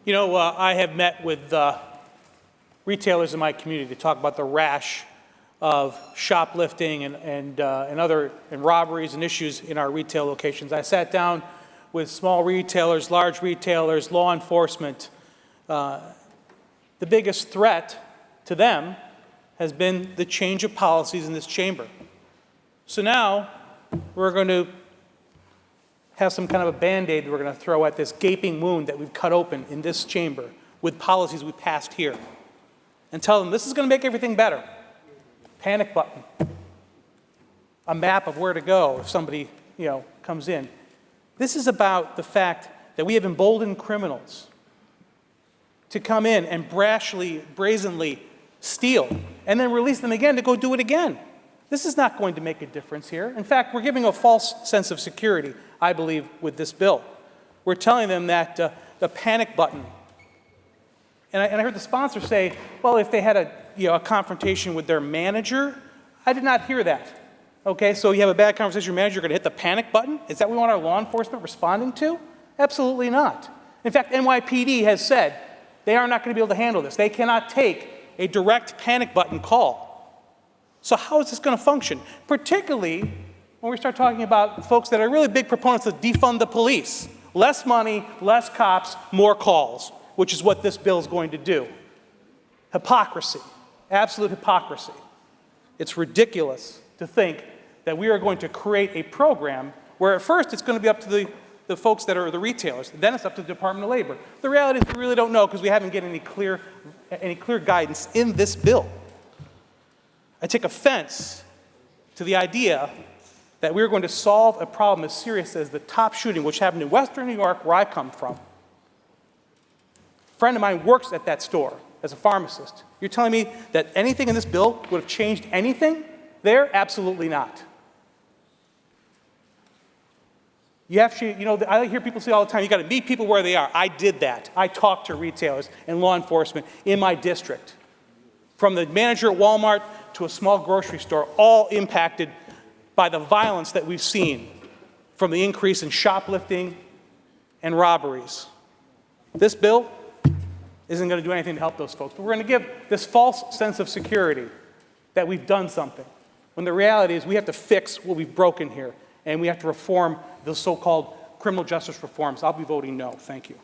I have met with retailers in my community to talk about the rash of shoplifting and robberies and issues in our retail locations. I sat down with small retailers, large retailers, law enforcement. The biggest threat to them has been the change of policies in this chamber. So now we're going to have some kind of a Band-Aid that we're going to throw at this gaping wound that we've cut open in this chamber with policies we passed here and tell them this is going to make everything better. Panic button. A map of where to go if somebody, comes in. This is about the fact that we have emboldened criminals to come in and brazenly steal and then release them again to go do it again. This is not going to make a difference here. In fact, we're giving a false sense of security, I believe, with this bill. We're telling them that the panic button, and I heard the sponsor say, well, if they had a confrontation with their manager, I did not hear that. Okay, so you have a bad conversation with your manager, you're going to hit the panic button? Is that what we want our law enforcement responding to? Absolutely not. In fact, NYPD has said they are not going to be able to handle this. They cannot take a direct panic button call. So how is this going to function? Particularly when we start talking about folks that are really big proponents of defund the police. Less money, less cops, more calls, which is what this bill is going to do. Hypocrisy, absolute hypocrisy. It's ridiculous to think that we are going to create a program where at first it's going to be up to the folks that are the retailers, then it's up to the Department of Labor. The reality is we really don't know because we haven't gotten any clear guidance in this bill. I take offense to the idea that we're going to solve a problem as serious as the top shooting, which happened in Western New York, where I come from. A friend of mine works at that store as a pharmacist. You're telling me that anything in this bill would have changed anything there? Absolutely not. I hear people say all the time, you got to meet people where they are. I did that. I talked to retailers and law enforcement in my district. From the manager at Walmart to a small grocery store, all impacted by the violence that we've seen from the increase in shoplifting and robberies. This bill isn't going to do anything to help those folks, but we're going to give this false sense of security that we've done something, when the reality is we have to fix what we've broken here, and we have to reform the so-called criminal justice reforms. I'll be voting no. Thank you.